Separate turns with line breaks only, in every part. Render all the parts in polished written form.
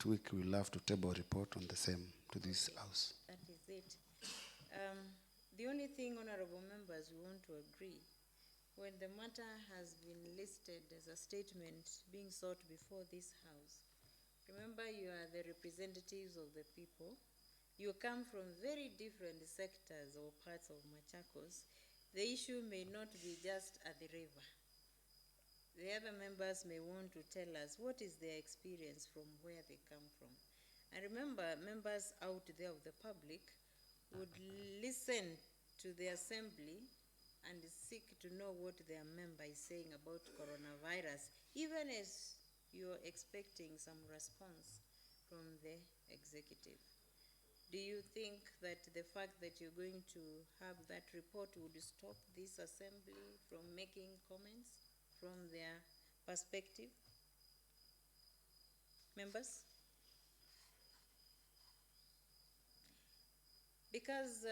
next week we'll have to table a report on the same to this House.
That is it. The only thing, honorable members, we want to agree, when the matter has been listed as a statement being sought before this House, remember you are the representatives of the people. You come from very different sectors or parts of Machakos. The issue may not be just at the river. The other members may want to tell us what is their experience from where they come from. And remember, members out there of the public would listen to the assembly and seek to know what their member is saying about coronavirus, even as you're expecting some response from the executive. Do you think that the fact that you're going to have that report would stop this assembly from making comments from their perspective? Members? Because,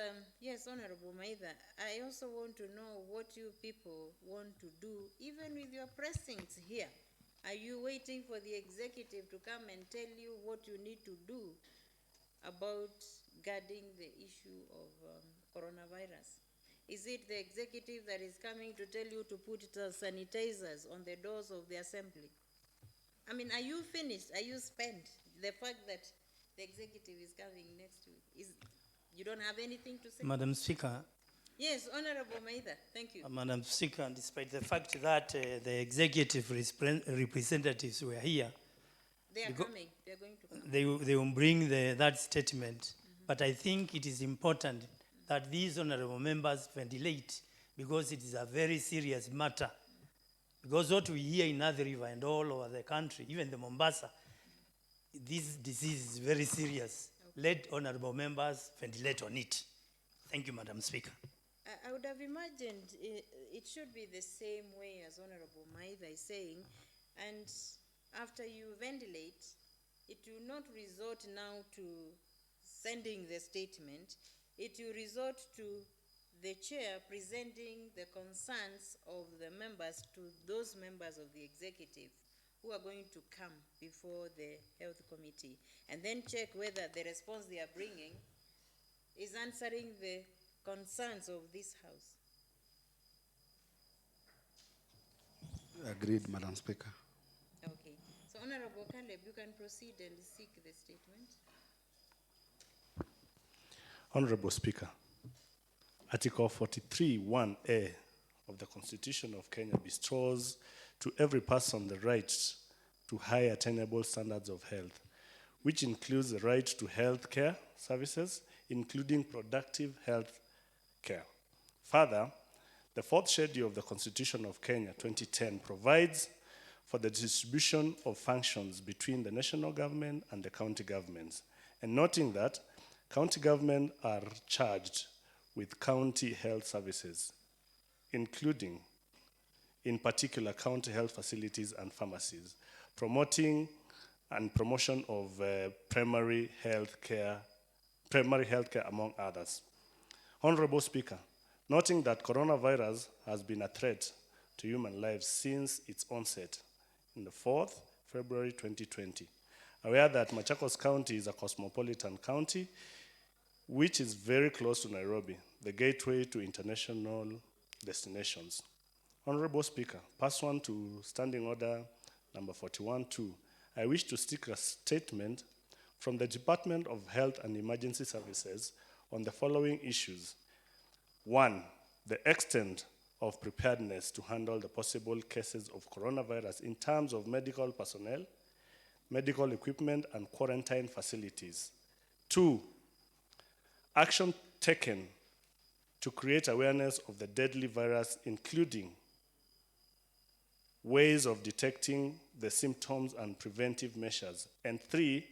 yes, Honorable Maida, I also want to know what you people want to do, even with your pressings here. Are you waiting for the executive to come and tell you what you need to do about guarding the issue of coronavirus? Is it the executive that is coming to tell you to put sanitizers on the doors of the assembly? I mean, are you finished? Are you spent? The fact that the executive is coming next week, you don't have anything to say?
Madam Speaker.
Yes, Honorable Maida, thank you.
Madam Speaker, despite the fact that the executive representatives were here,
they are coming. They are going to come.
They will bring that statement. But I think it is important that these honorable members ventilate, because it is a very serious matter. Because what we hear in Athi River and all over the country, even the Mombasa, this disease is very serious. Let honorable members ventilate on it. Thank you, Madam Speaker.
I would have imagined it should be the same way as Honorable Maida is saying, and after you ventilate, it will not resort now to sending the statement. It will resort to the chair presenting the concerns of the members to those members of the executive who are going to come before the health committee, and then check whether the response they are bringing is answering the concerns of this House.
Agreed, Madam Speaker.
Okay. So, Honorable Caleb, you can proceed and seek the statement.
Honorable Speaker, Article 43(1)(a) of the Constitution of Kenya bestows to every person the right to high attainable standards of health, which includes the right to health care services, including productive health care. Further, the fourth schedule of the Constitution of Kenya 2010 provides for the distribution of functions between the national government and the county governments, and noting that county governments are charged with county health services, including, in particular, county health facilities and pharmacies, promotion of primary health care among others. Honorable Speaker, noting that coronavirus has been a threat to human lives since its onset in the 4th February 2020, aware that Machakos County is a cosmopolitan county which is very close to Nairobi, the gateway to international destinations. Honorable Speaker, pursuant to Standing Order number 41-2, I wish to seek a statement from the Department of Health and Emergency Services on the following issues. 1, the extent of preparedness to handle the possible cases of coronavirus in terms of medical personnel, medical equipment, and quarantine facilities. 2, action taken to create awareness of the deadly virus, including ways of detecting the symptoms and preventive measures. And 3,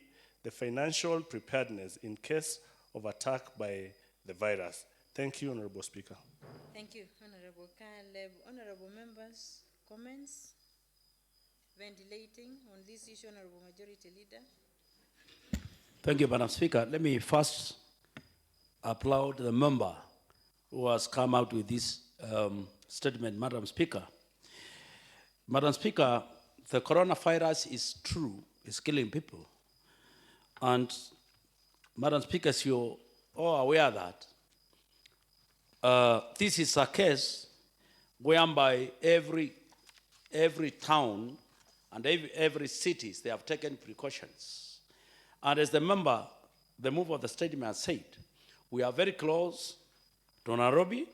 the financial preparedness in case of attack by the virus. Thank you, Honorable Speaker.
Thank you, Honorable Caleb. Honorable members, comments? Ventilating on this issue, Honorable Majority Leader.
Thank you, Madam Speaker. Let me first applaud the member who has come out with this statement, Madam Speaker. Madam Speaker, the coronavirus is true, it's killing people. And Madam Speaker, as you're all aware that this is a case whereby every town and every cities, they have taken precautions. And as the move of the statement has said, we are very close to Nairobi,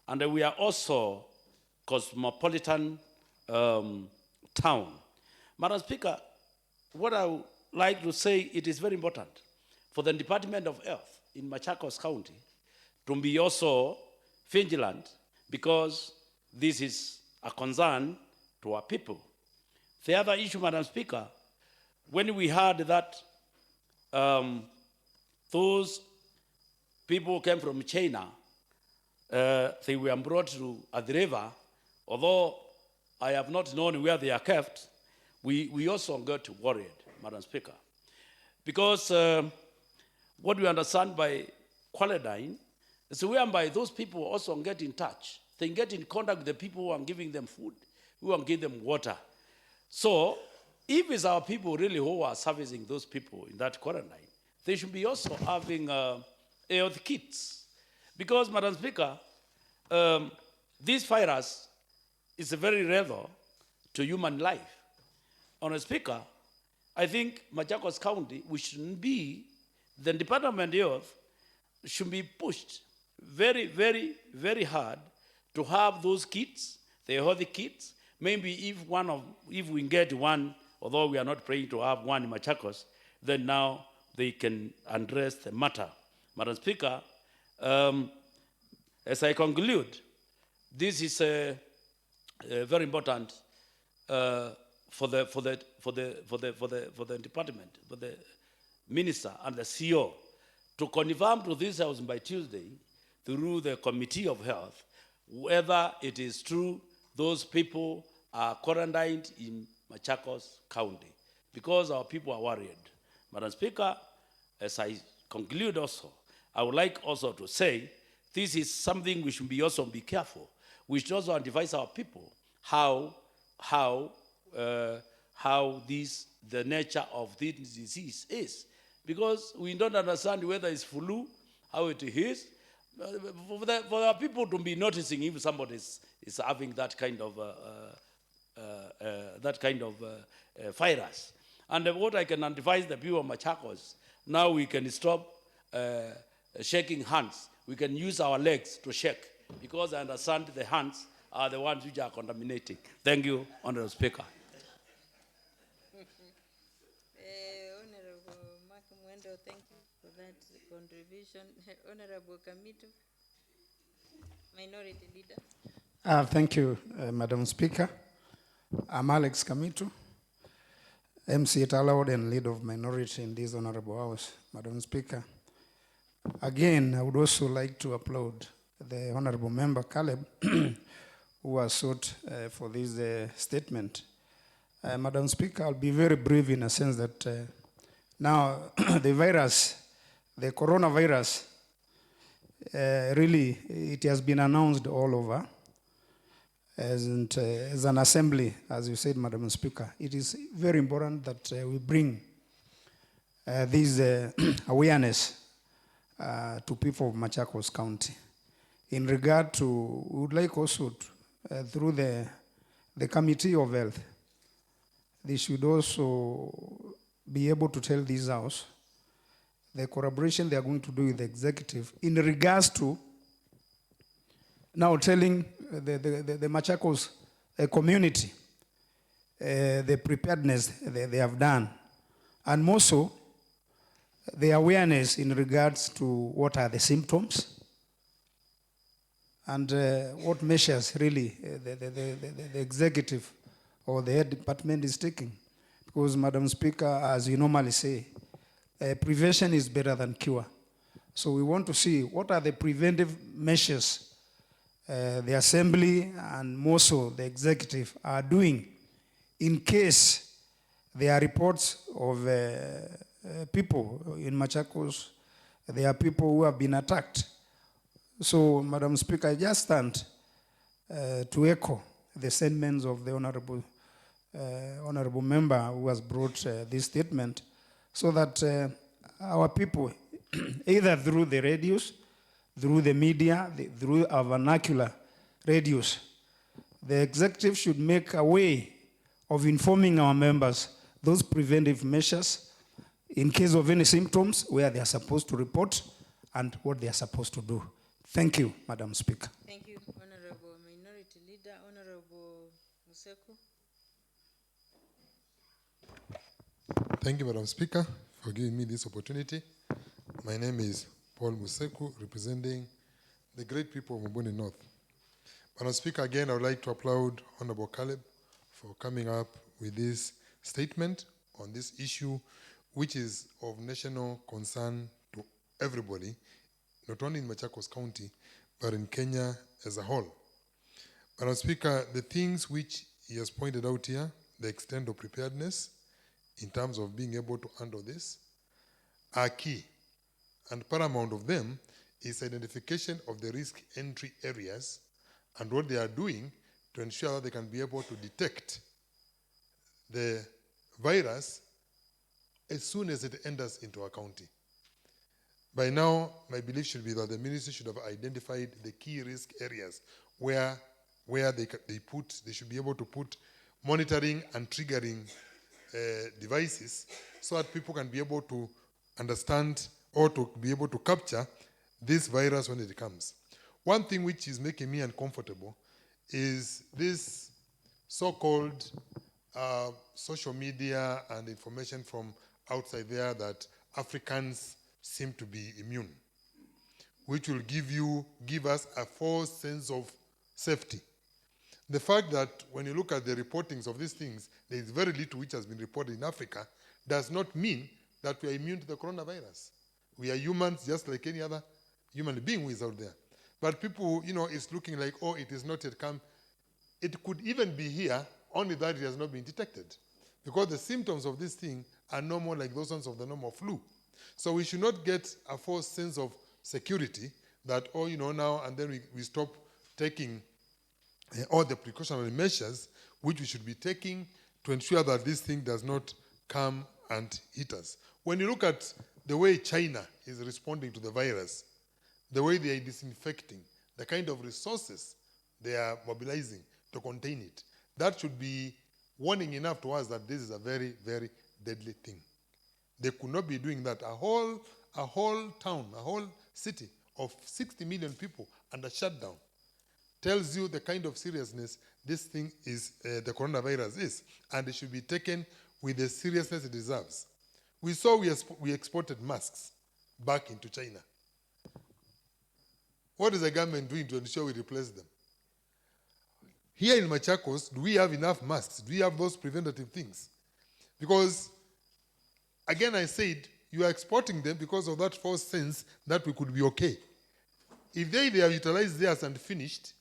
and we are also cosmopolitan town. Madam Speaker, what I would like to say, it is very important for the Department of Health in Machakos County to be also vigilant, because this is a concern to our people. The other issue, Madam Speaker, when we heard that those people who came from China, they were brought to the river, although I have not known where they are kept, we also got worried, Madam Speaker. Because what we understand by quarantine is whereby those people also get in touch. They get in contact with the people who are giving them food, who are giving them water. So, if it's our people really who are servicing those people in that quarantine, they should be also having health kits. Because, Madam Speaker, this virus is very lethal to human life. On a Speaker, I think Machakos County, we shouldn't be, the Department of Health should be pushed very, very, very hard to have those kits, the healthy kits. Maybe if we get one, although we are not praying to have one in Machakos, then now they can address the matter. Madam Speaker, as I conclude, this is very important for the department, for the minister and the CEO to confirm to this house by Tuesday through the Committee of Health whether it is true those people are quarantined in Machakos County, because our people are worried. Madam Speaker, as I conclude also, I would like also to say this is something we should also be careful. We should also advise our people how the nature of this disease is, because we don't understand whether it's flu, how it is. For our people to be noticing if somebody is having that kind of virus. And what I can advise the people of Machakos, now we can stop shaking hands. We can use our legs to shake, because I understand the hands are the ones which are contaminating. Thank you, Honorable Speaker.
Honorable Mark Mwendo, thank you for that contribution. Honorable Kamito, Minority Leader.
Thank you, Madam Speaker. I'm Alex Kamito, MC at Allowed and Leader of Minority in this Honorable House. Madam Speaker, again, I would also like to applaud the Honorable Member Caleb, who has sought for this statement. Madam Speaker, I'll be very brief in a sense that now the virus, the coronavirus, really, it has been announced all over as an assembly, as you said, Madam Speaker. It is very important that we bring this awareness to people of Machakos County. In regard to, we would like also to, through the Committee of Health, they should also be able to tell this house the collaboration they are going to do with the executive in regards to now telling the Machakos community the preparedness they have done, and more so the awareness in regards to what are the symptoms and what measures really the executive or the head department is taking. Because, Madam Speaker, as you normally say, prevention is better than cure. So we want to see what are the preventive measures the assembly and more so the executive are doing in case there are reports of people in Machakos, there are people who have been attacked. So, Madam Speaker, I just stand to echo the sentiments of the honorable member who has brought this statement, so that our people, either through the radios, through the media, through our vernacular radios. The executive should make a way of informing our members those preventive measures in case of any symptoms, where they are supposed to report and what they are supposed to do. Thank you, Madam Speaker.
Thank you, Honorable Minority Leader, Honorable Museko.
Thank you, Madam Speaker, for giving me this opportunity. My name is Paul Museku, representing the great people of Mbuni North. Madam Speaker, again, I would like to applaud Honorable Caleb for coming up with this statement on this issue, which is of national concern to everybody, not only in Machakos County, but in Kenya as a whole. Madam Speaker, the things which he has pointed out here, the extent of preparedness in terms of being able to handle this, are key. And paramount of them is identification of the risk entry areas and what they are doing to ensure that they can be able to detect the virus as soon as it enters into our county. By now, my belief should be that the ministry should have identified the key risk areas where they should be able to put monitoring and triggering devices so that people can be able to understand or to be able to capture this virus when it comes. One thing which is making me uncomfortable is this so-called social media and information from outside there that Africans seem to be immune, which will give us a false sense of safety. The fact that when you look at the reportings of these things, there is very little which has been reported in Africa, does not mean that we are immune to the coronavirus. We are humans just like any other human being who is out there. But people, it's looking like, oh, it is not yet come. It could even be here, only that it has not been detected. Because the symptoms of this thing are no more like those ones of the normal flu. So we should not get a false sense of security that, oh, now and then we stop taking all the precautionary measures which we should be taking to ensure that this thing does not come and hit us. When you look at the way China is responding to the virus, the way they are disinfecting, the kind of resources they are mobilizing to contain it, that should be warning enough to us that this is a very, very deadly thing. They could not be doing that. A whole town, a whole city of 60 million people under shutdown tells you the kind of seriousness this thing is, the coronavirus is, and it should be taken with the seriousness it deserves. We saw we exported masks back into China. What is the government doing to ensure we replace them? Here in Machakos, do we have enough masks? Do we have those preventative things? Because, again, I said, you are exporting them because of that false sense that we could be okay. If they have utilized theirs and finished,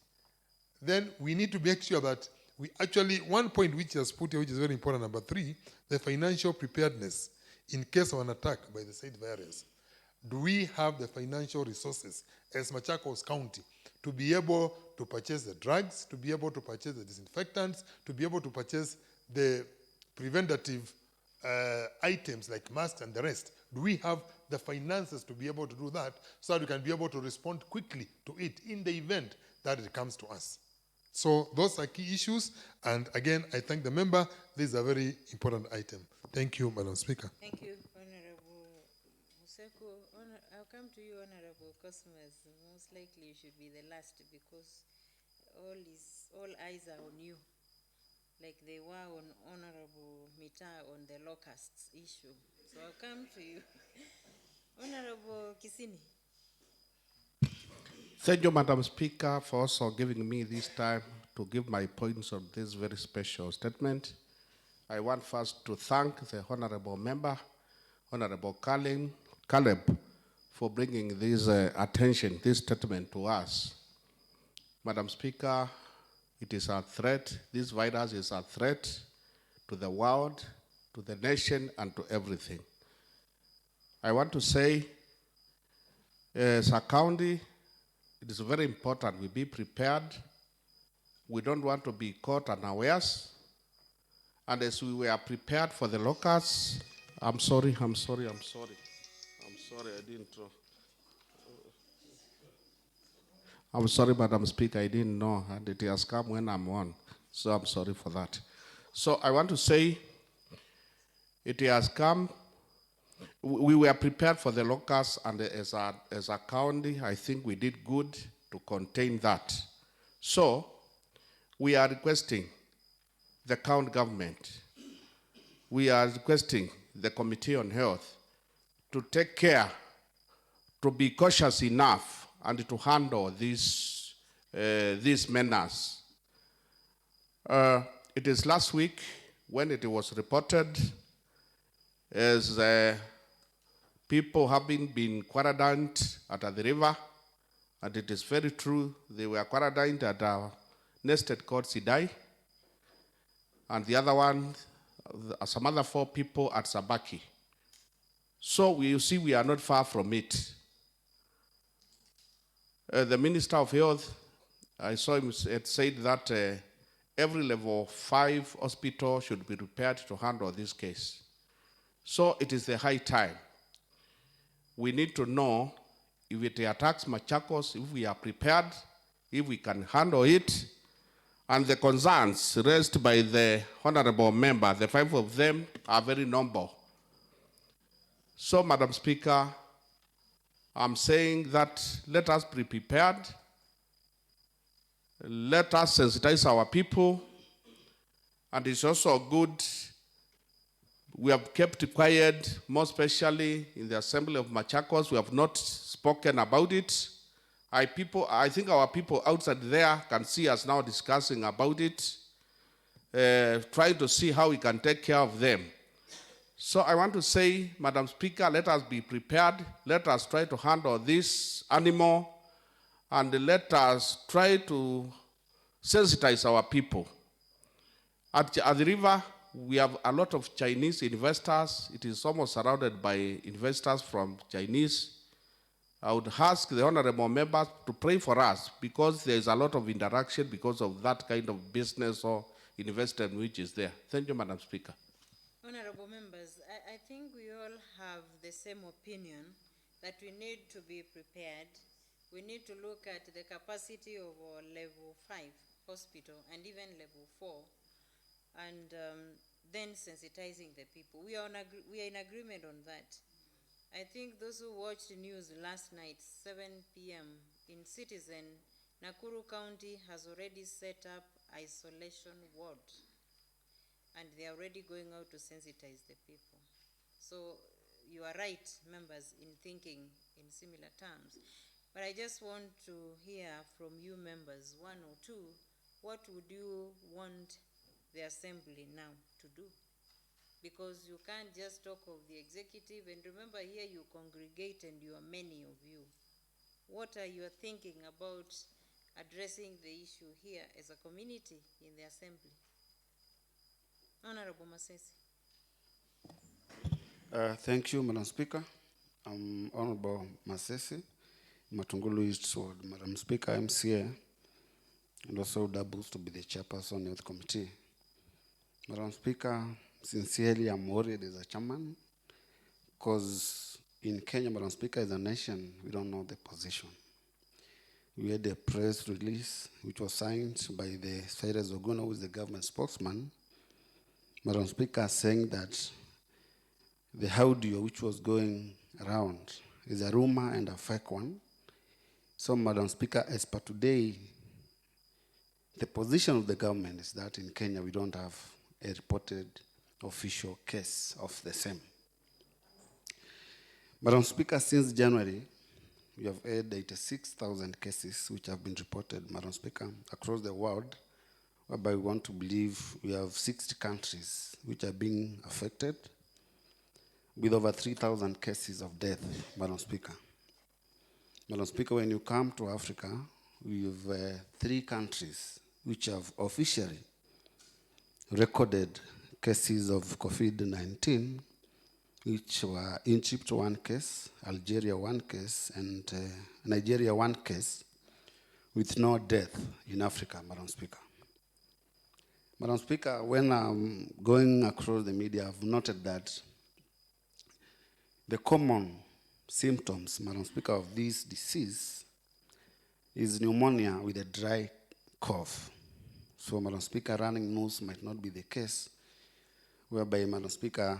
then we need to make sure that we actually, one point which has put here, which is very important, number 3, the financial preparedness in case of an attack by the said virus. Do we have the financial resources as Machakos County to be able to purchase the drugs, to be able to purchase the disinfectants, to be able to purchase the preventative items like masks and the rest? Do we have the finances to be able to do that so that we can be able to respond quickly to it in the event that it comes to us? So those are key issues. And again, I thank the member. This is a very important item. Thank you, Madam Speaker.
Thank you, Honorable Museko. I'll come to you, Honorable Cosmas. Most likely you should be the last because all eyes are on you, like they were on Honorable Mita on the locusts issue. So I'll come to you. Honorable Kisini.
Thank you, Madam Speaker, for also giving me this time to give my points on this very special statement. I want first to thank the honorable member, Honorable Caleb, for bringing this this statement to us. Madam Speaker, it is a threat. This virus is a threat to the world, to the nation, and to everything. I want to say, as a county, it is very important we be prepared. We don't want to be caught unawares. And as we were prepared for the locusts, I'm sorry. sorry, I didn't know. I'm sorry, Madam Speaker, I didn't know, and it has come when I'm on, so I'm sorry for that. So I want to say it has come. We were prepared for the locusts, and as a county, I think we did good to contain that. So we are requesting the county government, we are requesting the Committee on Health to take care, to be cautious enough, and to handle these menace. It is last week when it was reported as people having been quarantined at the river, and it is very true, they were quarantined at a nested called Sidai, and the other one, some other 4 people at Sabaki. So you see, we are not far from it. The Minister of Health, I saw him said that every level 5 hospital should be prepared to handle this case. So it is the high time. We need to know if it attacks Machakos, if we are prepared, if we can handle it, and the concerns raised by the honorable member, the 5 of them are very noble. So, Madam Speaker, I'm saying that let us be prepared, let us sensitize our people, and it's also good we have kept quiet, more especially in the Assembly of Machakos. We have not spoken about it. I think our people outside there can see us now discussing about it, trying to see how we can take care of them. So I want to say, Madam Speaker, let us be prepared. Let us try to handle this animal, and let us try to sensitize our people. At the river, we have a lot of Chinese investors. It is almost surrounded by investors from Chinese. I would ask the honorable members to pray for us, because there is a lot of interaction because of that kind of business or investment which is there. Thank you, Madam Speaker.
Honorable members, I think we all have the same opinion that we need to be prepared. We need to look at the capacity of our level 5 hospital and even level 4, and then sensitizing the people. We are in agreement on that. I think those who watched the news last night, 7 p.m. in Citizen, Nakuru County has already set up isolation ward, and they are already going out to sensitize the people. So you are right, members, in thinking in similar terms. But I just want to hear from you members, 1 or 2, what would you want the assembly now to do? Because you can't just talk of the executive, and remember here you congregate and you are many of you. What are you thinking about addressing the issue here as a community in the assembly? Honorable Masesi.
Thank you, Madam Speaker. I'm Honorable Masesi, Matungulu East Ward. Madam Speaker, MCA, and also doubles to be the chairperson of the committee. Madam Speaker, sincerely, I'm worried as a chairman, because in Kenya, Madam Speaker, as a nation, we don't know the position. We had a press release which was signed by the Cyrus Oguna, who is the government spokesman, Madam Speaker, saying that the audio which was going around is a rumor and a fake one. So, Madam Speaker, as per today, the position of the government is that in Kenya we don't have a reported official case of the same. Madam Speaker, since January, we have had 86,000 cases which have been reported, Madam Speaker, across the world, whereby we want to believe we have 60 countries which are being affected, with over 3,000 cases of death, Madam Speaker. Madam Speaker, when you come to Africa, we have 3 countries which have officially recorded cases of COVID-19, which were Egypt 1 case, Algeria 1 case, and Nigeria 1 case, with no death in Africa, Madam Speaker. Madam Speaker, when I'm going across the media, I've noted that the common symptoms, Madam Speaker, of this disease is pneumonia with a dry cough. So, Madam Speaker, running nose might not be the case, whereby, Madam Speaker,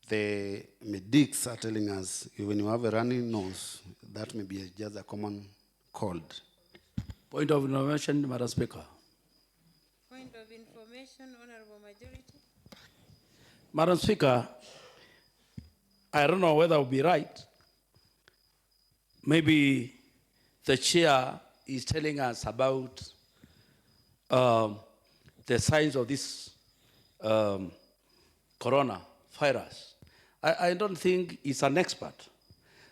the medics are telling us when you have a running nose, that may be just a common cold.
Point of information, Madam Speaker.
Point of information, Honorable Majority.
Madam Speaker, I don't know whether I'll be right. Maybe the chair is telling us about the signs of this coronavirus. I don't think he's an expert.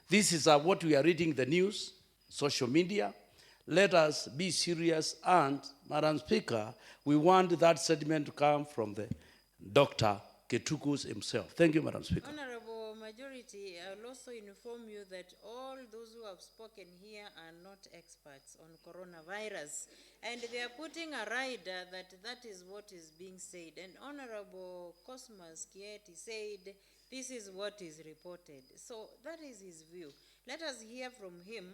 This is what we are reading the news, social media. Let us be serious, and Madam Speaker, we want that statement to come from the Dr. Ketukus himself. Thank you, Madam Speaker.
Honorable Majority, I'll also inform you that all those who have spoken here are not experts on coronavirus. And they are putting a rider that is what is being said. And Honorable Cosmas Kieti said, this is what is reported. So that is his view. Let us hear from him,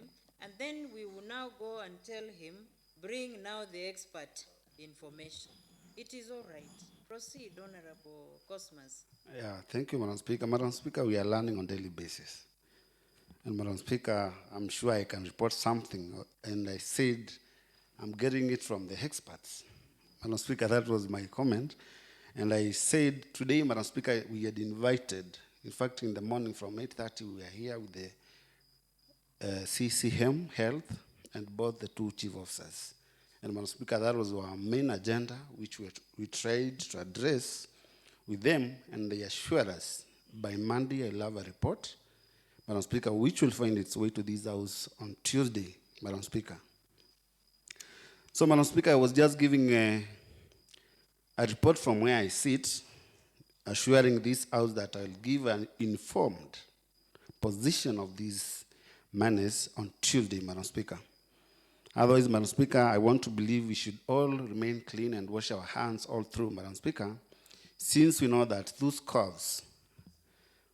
and then we will now go and tell him, bring now the expert information. It is all right. Proceed, Honorable Cosmas.
Yeah, thank you, Madam Speaker. Madam Speaker, we are learning on a daily basis. And Madam Speaker, I'm sure I can report something. And I said, I'm getting it from the experts. Madam Speaker, that was my comment. And I said, today, Madam Speaker, we had invited, in fact, in the morning from 8:30, we were here with the CCM Health and both the two chief officers. And Madam Speaker, that was our main agenda, which we tried to address with them, and they assured us by Monday I'll have a report, Madam Speaker, which will find its way to this house on Tuesday, Madam Speaker. So, Madam Speaker, I was just giving a report from where I sit, assuring this house that I'll give an informed position of these menace on Tuesday, Madam Speaker. Otherwise, Madam Speaker, I want to believe we should all remain clean and wash our hands all through, Madam Speaker, since we know that those coughs,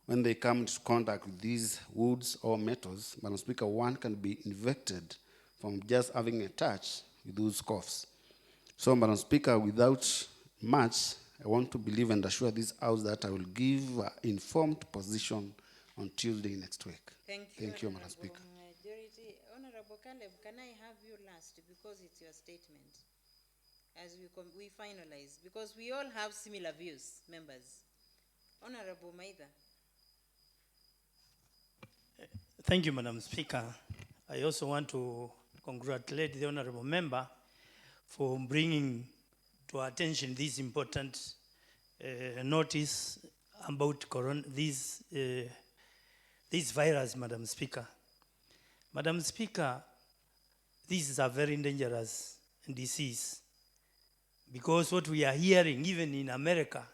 when they come into contact with these woods or metals, Madam Speaker, one can be infected from just having a touch with those coughs. So, Madam Speaker, without much, I want to believe and assure this house that I will give an informed position on Tuesday next week.
Thank you,
Madam Speaker.
Majority. Honorable Caleb, can I have you last because it's your statement as we finalize, because we all have similar views, members. Honorable Maida.
Thank you, Madam Speaker. I also want to congratulate the honorable member for bringing to our attention this important notice about this virus, Madam Speaker. Madam Speaker, this is a very dangerous disease because what we are hearing, even in America,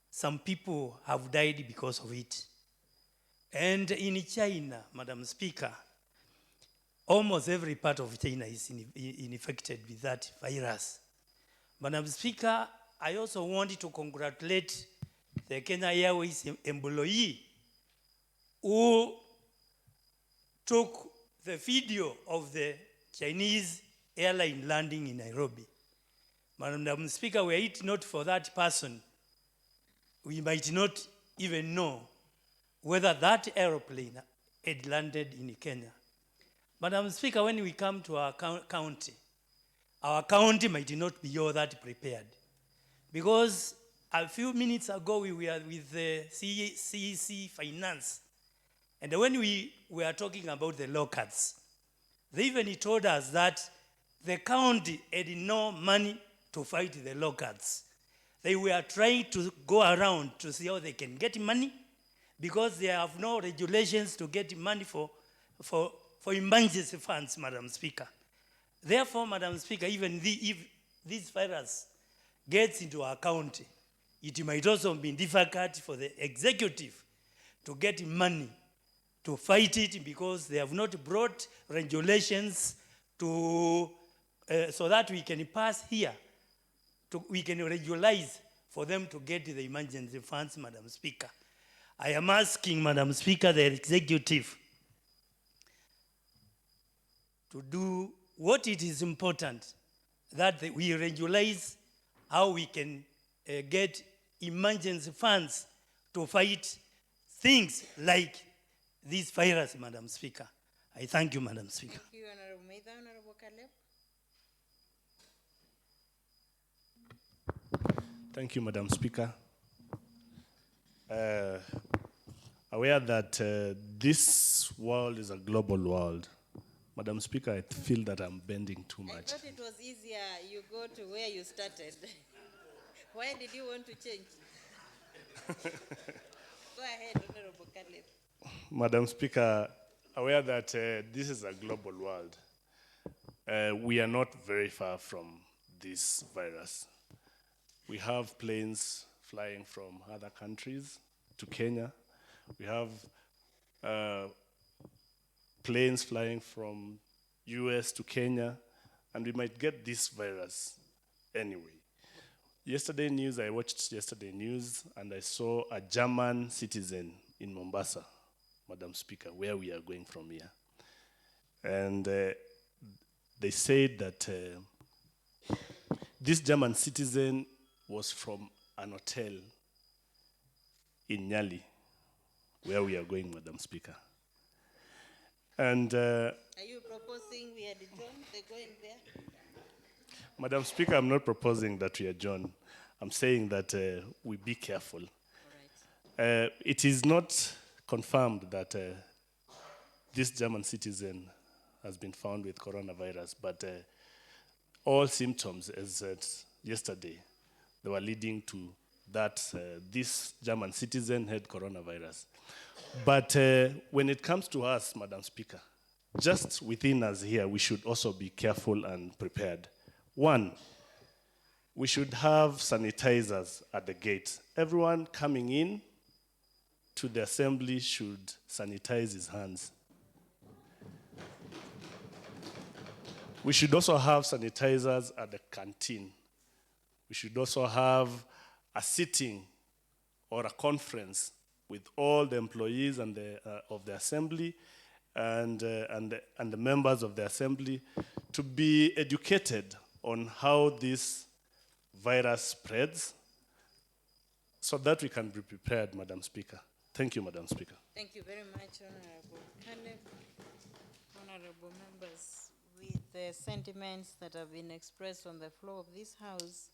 some people have died because of it. And in China, Madam Speaker, almost every part of China is infected with that virus. Madam Speaker, I also want to congratulate the Kenya Airways employee who took the video of the Chinese airline landing in Nairobi. Madam Speaker, were it not for that person, we might not even know whether that aeroplane had landed in Kenya. Madam Speaker, when we come to our county might not be all that prepared. Because a few minutes ago we were with the CEC Finance, and when we were talking about the lockers, they even told us that the county had no money to fight the lockers. They were trying to go around to see how they can get money because they have no regulations to get money for emergency funds, Madam Speaker. Therefore, Madam Speaker, even if this virus gets into our county, it might also be difficult for the executive to get money to fight it because they have not brought regulations to so that we can pass here, we can regularize for them to get the emergency funds, Madam Speaker. I am asking, Madam Speaker, the executive to do what it is important that we regularize how we can get emergency funds to fight things like this virus, Madam Speaker. I thank you, Madam Speaker.
Thank you, Honorable Maida. Honorable Caleb.
Thank you, Madam Speaker. Aware that this world is a global world. Madam Speaker, I feel that I'm bending too
I
much.
thought it was easier you go to where you started. Why did you want to change? Go ahead, Honorable Caleb.
Madam Speaker, aware that this is a global world, we are not very far from this virus. We have planes flying from other countries to Kenya. We have planes flying from US to Kenya, and we might get this virus anyway. I watched yesterday news, and I saw a German citizen in Mombasa, Madam Speaker, where we are going from here. And they said that this German citizen was from an hotel in Nyali, where we are going, Madam Speaker. And
Are you proposing we adjourn? They're going there?
Madam Speaker, I'm not proposing that we adjourn. I'm saying that we be careful.
All right.
It is not confirmed that this German citizen has been found with coronavirus, but all symptoms, as said yesterday, they were leading to that this German citizen had coronavirus. But when it comes to us, Madam Speaker, just within us here, we should also be careful and prepared. One, we should have sanitizers at the gate. Everyone coming in to the assembly should sanitize his hands. We should also have sanitizers at the canteen. We should also have a sitting or a conference with all the employees and of the assembly and the members of the assembly to be educated on how this virus spreads so that we can be prepared, Madam Speaker. Thank you, Madam Speaker.
Thank you very much, Honorable Caleb. Honorable members, with the sentiments that have been expressed on the floor of this House,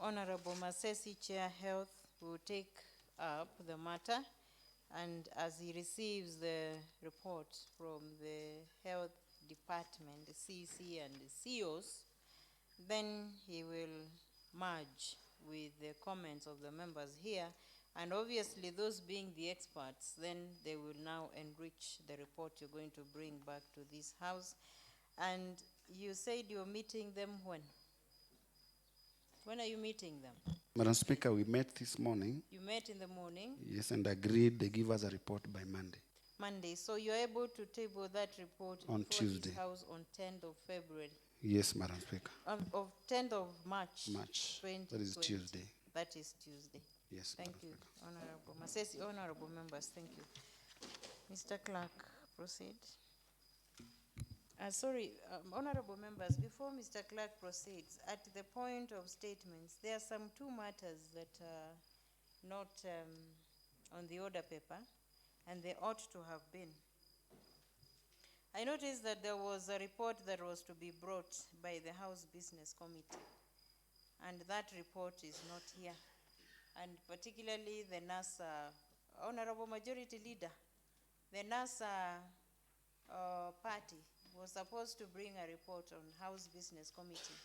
Honorable Masesi, Chair Health, will take up the matter, and as he receives the report from the Health Department, the CC and the COs, then he will merge with the comments of the members here, and obviously those being the experts, then they will now enrich the report you're going to bring back to this House. And you said you're meeting them when? When are you meeting them?
Madam Speaker, we met this morning.
You met in the morning?
Yes, and agreed they give us a report by Monday.
Monday. So you're able to table that report
On
before
Tuesday.
this House on 10th of February?
Yes, Madam Speaker.
Of 10th of March?
March. That is
2020.
Tuesday.
That is Tuesday.
Yes,
Thank
Madam
you,
Speaker.
Honorable Masesi. Honorable members, thank you. Mr. Clerk, proceed. Honorable members, before Mr. Clerk proceeds, at the point of statements, there are some two matters that are not on the order paper, and they ought to have been. I noticed that there was a report that was to be brought by the House Business Committee, and that report is not here. And particularly the NASA, Honorable Majority Leader, the NASA party was supposed to bring a report on House Business Committee.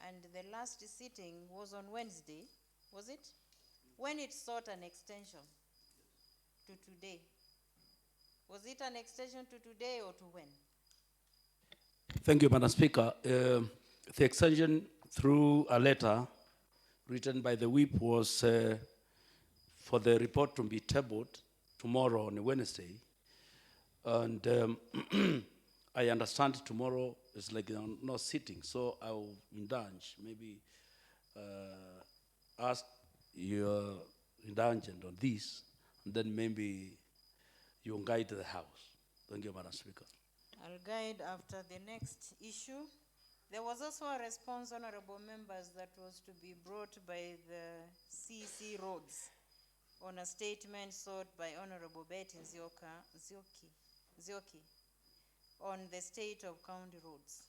And the last sitting was on Wednesday, was it? When it sought an extension to today. Was it an extension to today or to when?
Thank you, Madam Speaker. The extension through a letter written by the whip was for the report to be tabled tomorrow on Wednesday. And I understand tomorrow is like no sitting, so I will indulge, maybe ask your indulgence on this and then maybe you guide the House. Thank you, Madam Speaker.
I'll guide after the next issue. There was also a response, honorable members, that was to be brought by the CC Roads on a statement sought by Honorable Betty Zioki on the state of county roads.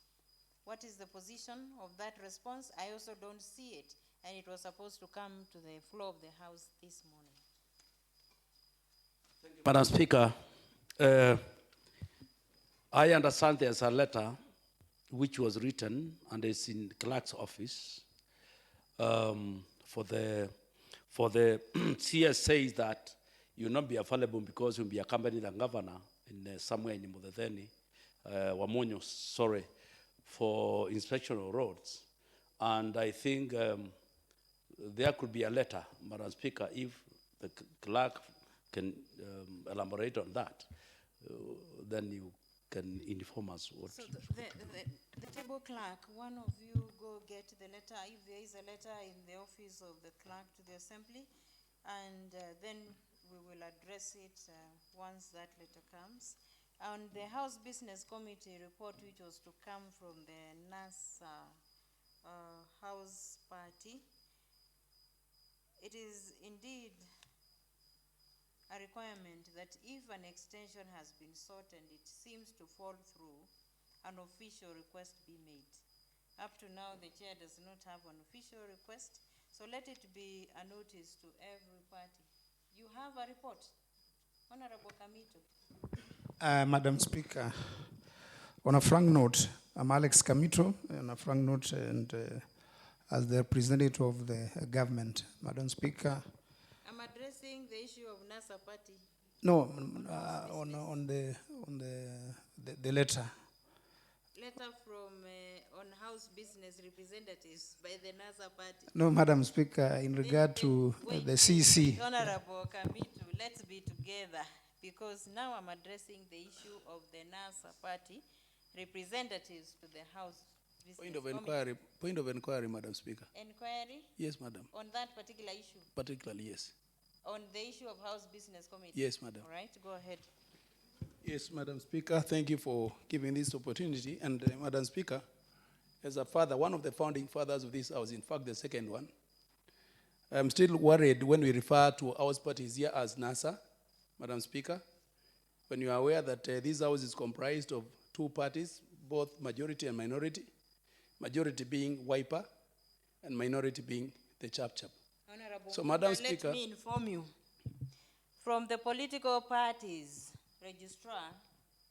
What is the position of that response? I also don't see it, and it was supposed to come to the floor of the House this morning.
Madam Speaker, I understand there's a letter which was written and is in clerk's office for the CS says that you'll not be available because you'll be accompanying the governor in somewhere in Mudetheni, Wamonyo, sorry, for inspection of roads. And I think there could be a letter, Madam Speaker, if the clerk can elaborate on that, then you can inform us what.
So the table clerk, one of you go get the letter, if there is a letter in the office of the clerk to the assembly, and then we will address it once that letter comes. On the House Business Committee report, which was to come from the NASA House Party, it is indeed a requirement that if an extension has been sought and it seems to fall through, an official request be made. Up to now, the chair does not have an official request, so let it be a notice to every party. You have a report, Honorable Kamito.
Madam Speaker, on a frank note, I'm Alex Kamito, on a frank note, and as the representative of the government, Madam Speaker.
I'm addressing the issue of NASA party.
No, on the letter.
Letter from on House Business representatives by the NASA party.
No, Madam Speaker, in regard to the CC.
Honorable Kamito, let's be together, because now I'm addressing the issue of the NASA party representatives to the House Business
Point of inquiry, Madam Speaker.
Inquiry?
Yes, Madam.
On that particular issue?
Particularly, yes.
On the issue of House Business Committee?
Yes, Madam.
All right, go ahead.
Yes, Madam Speaker, thank you for giving this opportunity. And Madam Speaker, as a father, one of the founding fathers of this house, in fact, the second one, I'm still worried when we refer to house parties here as NASA, Madam Speaker, when you are aware that this house is comprised of two parties, both majority and minority, majority being Wiper and minority being the Chap-Chap.
Honorable,
so, Madam Speaker,
let me inform you. From the political parties, registrar,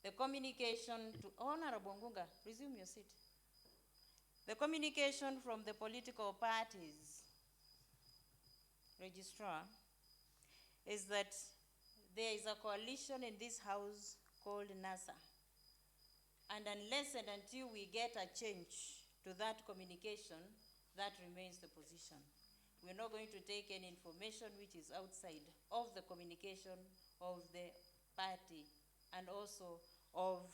the communication to Honorable Ngunga, resume your seat. The communication from the political parties, registrar, is that there is a coalition in this house called NASA. And unless and until we get a change to that communication, that remains the position. We're not going to take any information which is outside of the communication of the party and also of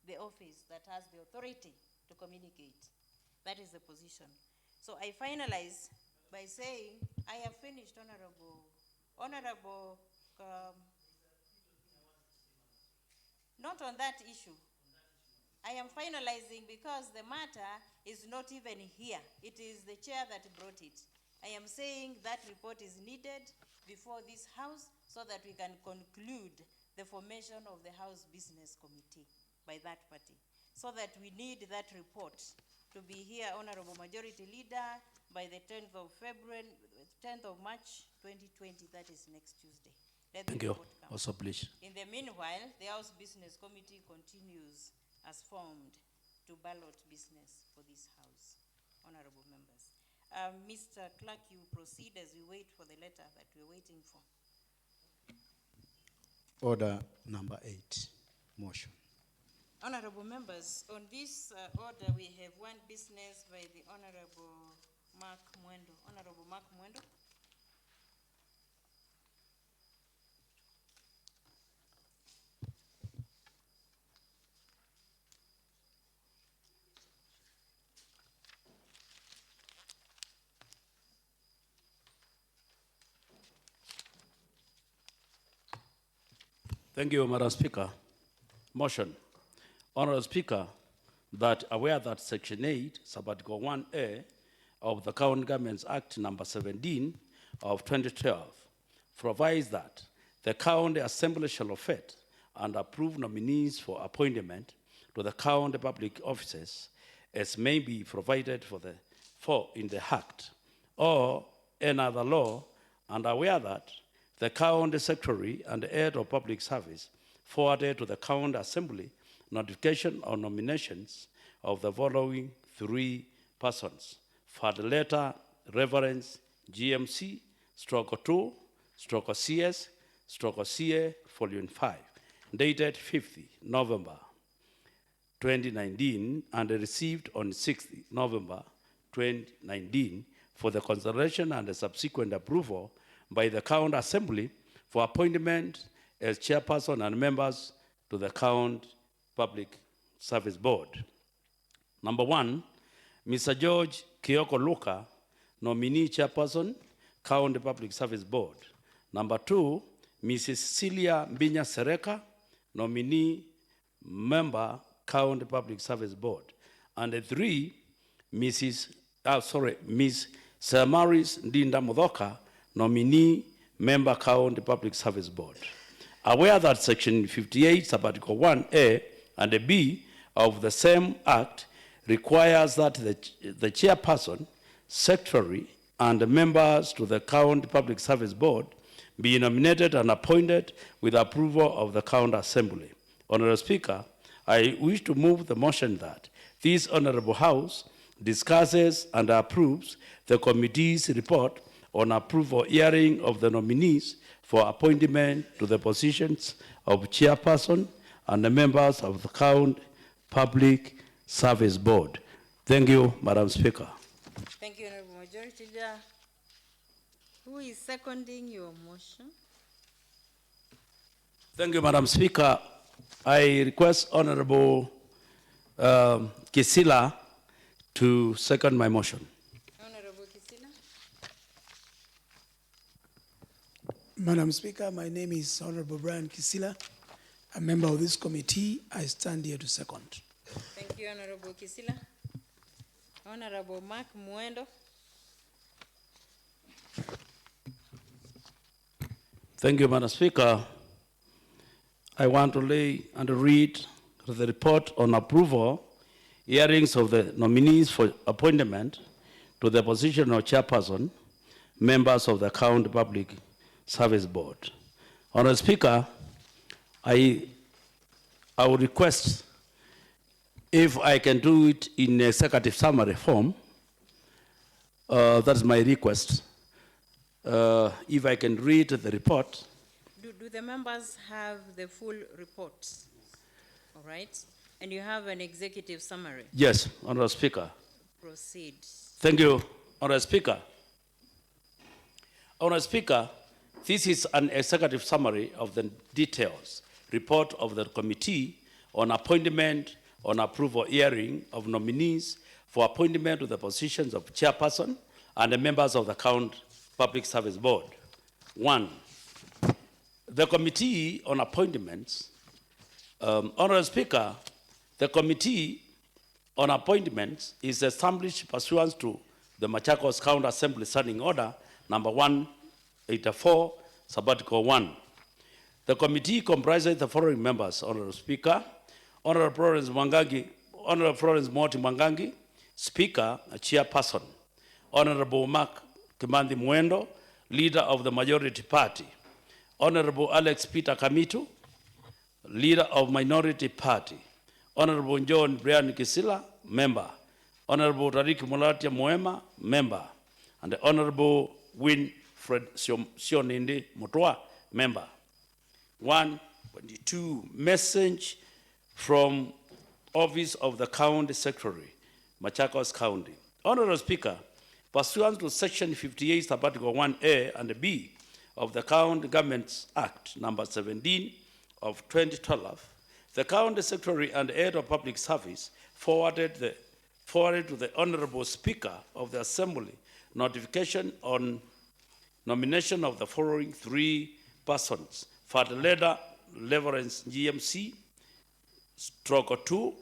the office that has the authority to communicate. That is the position. So I finalize by saying I have finished, Honorable, not on that issue. I am finalizing because the matter is not even here. It is the chair that brought it. I am saying that report is needed before this house so that we can conclude the formation of the House Business Committee by that party. So that we need that report to be here, Honorable Majority Leader, by the 10th of March 2020, that is next Tuesday.
Thank you. Also, please.
In the meanwhile, the House Business Committee continues as formed to ballot business for this House. Honorable members. Mr. Clerk, you proceed as we wait for the letter that we're waiting for.
Order number 8, motion.
Honorable members, on this order we have one business by the Honorable Mark Mwendo. Honorable Mark Mwendo.
Thank you, Madam Speaker. Motion. Honorable Speaker, that aware that Section 8, Sabbatical 1A of the County Governments Act number 17 of 2012 provides that the County Assembly shall effect and approve nominees for appointment to the county public offices as may be provided for in the Act or any other law, and aware that the County Secretary and Head of Public Service forwarded to the County Assembly notification or nominations of the following 3 persons for the letter reference GMC stroke 2 stroke CS stroke CA volume 5 dated 50 November 2019 and received on 6th November 2019 for the consideration and the subsequent approval by the County Assembly for appointment as chairperson and members to the County Public Service Board. Number 1, Mr. George Kioko Luka, nominee chairperson, County Public Service Board. Number 2, Mrs. Celia Mbinya Sereka, nominee member, County Public Service Board. And 3, Miss Samaris Ndinda Mudhoka, nominee member, County Public Service Board. Aware that Section 58, Sabbatical 1A and B of the same Act requires that the chairperson, secretary, and members to the County Public Service Board be nominated and appointed with approval of the County Assembly. Honorable Speaker, I wish to move the motion that this Honorable House discusses and approves the committee's report on approval hearing of the nominees for appointment to the positions of chairperson and the members of the County Public Service Board. Thank you, Madam Speaker.
Thank you, Honorable Majority Leader. Who is seconding your motion?
Thank you, Madam Speaker. I request Honorable Kisila to second my motion.
Honorable Kisila.
Madam Speaker, my name is Honorable Brian Kisila, a member of this committee. I stand here to second.
Thank you, Honorable Kisila. Honorable Mark Muendo.
Thank you, Madam Speaker. I want to lay and read the report on approval hearings of the nominees for appointment to the position of chairperson, members of the County Public Service Board. Honorable Speaker, I would request if I can do it in executive summary form. That's my request. If I can read the report.
Do the members have the full report? All right. And you have an executive summary?
Yes, Honorable Speaker.
Proceed.
Thank you, Honorable Speaker. Honorable Speaker, this is an executive summary of the details report of the committee on appointment on approval hearing of nominees for appointment to the positions of chairperson and the members of the County Public Service Board. 1, the Committee on Appointments. Honorable Speaker, the Committee on Appointments is established pursuant to the Machakos County Assembly Standing Order number 184, Sabbatical 1. The committee comprises the following members, Honorable Speaker, Honorable Florence Moti Mwangangi, Speaker, Chairperson, Honorable Mark Kimandi Muendo, Leader of the Majority Party, Honorable Alex Peter Kamitu, Leader of Minority Party, Honorable John Brian Kisila, Member, Honorable Tariq Mulatia Moema, Member, and the Honorable Winfred Sionindi Mutwa, Member. 122, message from Office of the County Secretary, Machakos County. Honorable Speaker, pursuant to Section 58, Sabbatical 1A and B of the County Governments Act number 17 of 2012, the County Secretary and Head of Public Service forwarded to the Honorable Speaker of the Assembly notification on nomination of the following 3 persons for the letter Leverance GMC, stroke 2,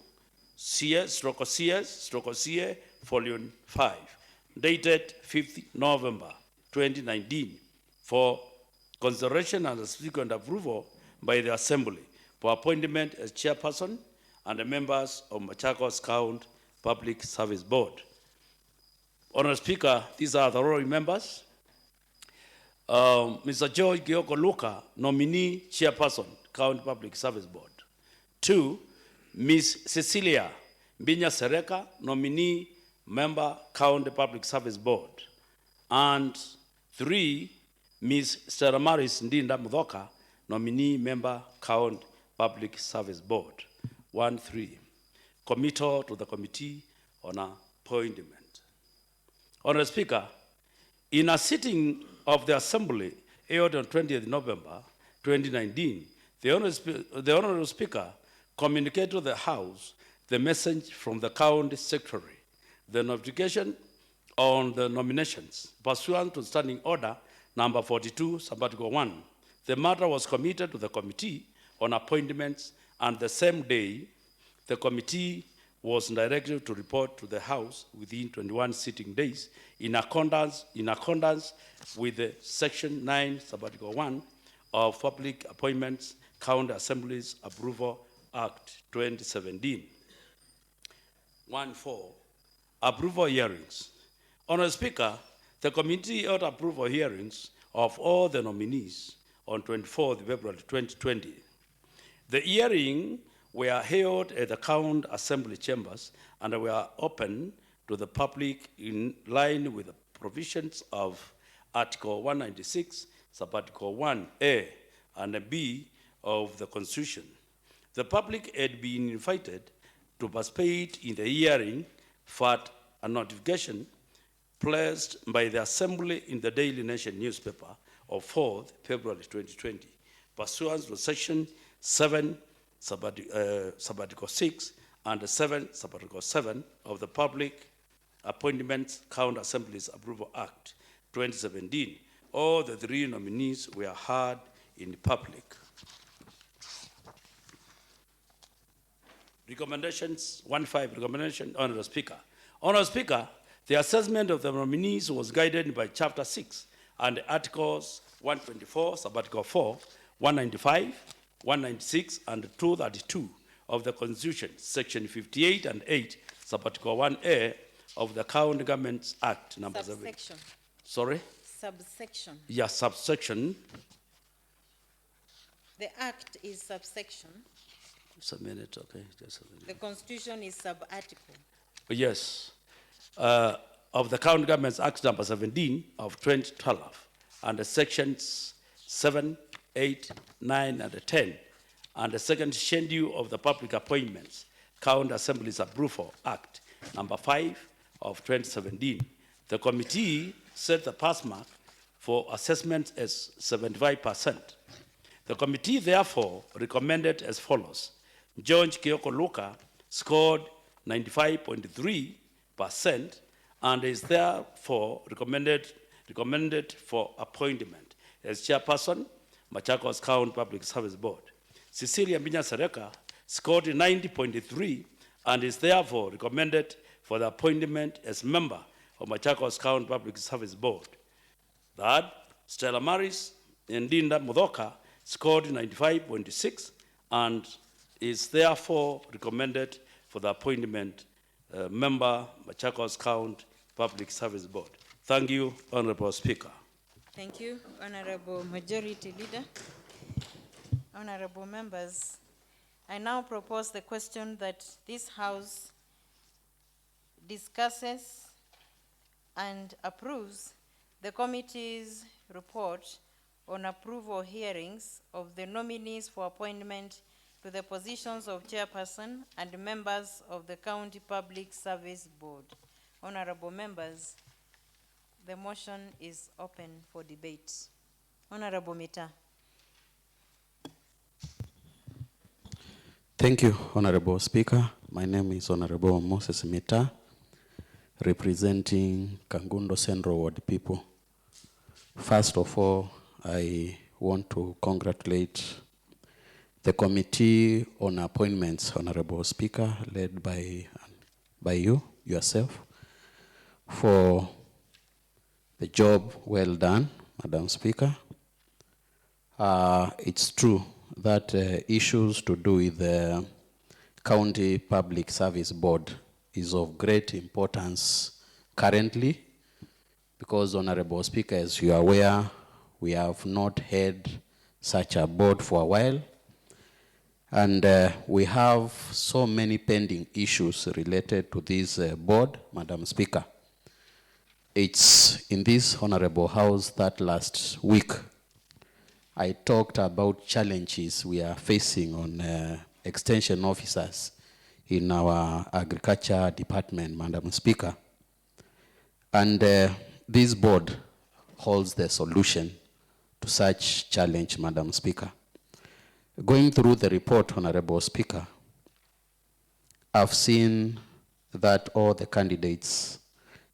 CS, stroke CS, stroke CA, volume 5, dated 5th November 2019, for consideration and subsequent approval by the Assembly for appointment as chairperson and the members of Machakos County Public Service Board. Honorable Speaker, these are the honorary members. Mr. George Gioko Luka, nominee chairperson, County Public Service Board. 2, Ms. Cecilia Mbinya Sereka, nominee member, County Public Service Board. And 3, Ms. Stella Maris Ndinda Mudhoka, nominee member, County Public Service Board. 1, 3. Committal to the Committee on Appointment. Honorable Speaker, in a sitting of the Assembly held on 20th November 2019, the Honorable Speaker communicated to the House the message from the County Secretary, the notification on the nominations pursuant to Standing Order number 42, Sabbatical 1. The matter was committed to the Committee on Appointments, and the same day, the committee was directed to report to the House within 21 sitting days in accordance with the Section 9, Sabbatical 1 of Public Appointments, County Assemblies Approval Act 2017. 1.4. Approval hearings. Honorable Speaker, the committee held approval hearings of all the nominees on 24th February 2020. The hearing were held at the County Assembly chambers and were open to the public in line with the provisions of Article 196, Sabbatical 1A and B of the Constitution. The public had been invited to participate in the hearing, but a notification placed by the Assembly in the Daily Nation newspaper of 4th February 2020, pursuant to Section 7, Sabbatical 6, and 7, Sabbatical 7 of the Public Appointments County Assemblies Approval Act 2017. All the 3 nominees were heard in public. Recommendations, 1.5 recommendation, Honorable Speaker. Honorable Speaker, the assessment of the nominees was guided by Chapter 6 and Articles 124, Sabbatical 4, 195, 196, and 232 of the Constitution, Section 58 and 8, Sabbatical 1A of the County Governments Act number 7.
Subsection.
Sorry?
Subsection.
Yes, subsection.
The act is subsection.
Just a minute, okay. Just a minute.
The Constitution is sub-article.
Yes. Of the County Governments Act number 17 of 2012, and the sections 7, 8, 9, and 10, and the second schedule of the Public Appointments, County Assemblies Approval Act number 5 of 2017. The committee set the pass mark for assessment as 75%. The committee therefore recommended as follows. George Gioko Luka scored 95.3% and is therefore recommended for appointment as chairperson, Machakos County Public Service Board. Cecilia Mbinya Sereka scored 90.3 and is therefore recommended for the appointment as member of Machakos County Public Service Board. Third, Stella Maris Ndinda Mudhoka scored 95.6 and is therefore recommended for the appointment member, Machakos County Public Service Board. Thank you, Honorable Speaker.
Thank you, Honorable Majority Leader. Honorable members, I now propose the question that this House discusses and approves the committee's report on approval hearings of the nominees for appointment to the positions of chairperson and members of the County Public Service Board. Honorable members, the motion is open for debate. Honorable Mita.
Thank you, Honorable Speaker. My name is Honorable Moses Mita, representing Kangundo Central Ward people. First of all, I want to congratulate the Committee on Appointments, Honorable Speaker, led by you, yourself, for the job well done, Madam Speaker. It's true that issues to do with the County Public Service Board is of great importance currently, because, Honorable Speaker, as you are aware, we have not had such a board for a while, and we have so many pending issues related to this board, Madam Speaker. It's in this Honorable House that last week I talked about challenges we are facing on extension officers in our agriculture department, Madam Speaker. And this board holds the solution to such challenge, Madam Speaker. Going through the report, Honorable Speaker, I've seen that all the candidates,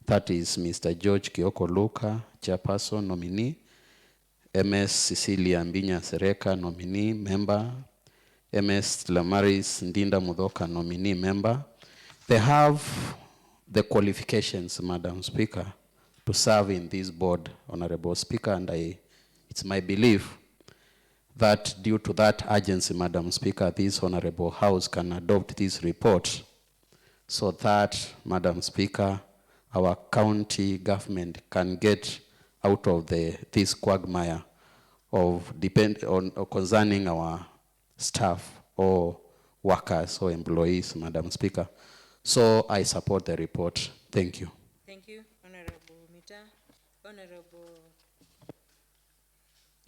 that is Mr. George Kioko Luka, chairperson, nominee, MS Cecilia Mbinya Sereka, nominee, member, MS Lamaris Ndinda Mudoka, nominee, member. They have the qualifications, Madam Speaker, to serve in this board, Honorable Speaker, and it's my belief that due to that urgency, Madam Speaker, this Honorable House can adopt this report so that, Madam Speaker, our county government can get out of this quagmire of concerning our staff or workers or employees, Madam Speaker. So I support the report. Thank you.
Thank you, Honorable Mita. Honorable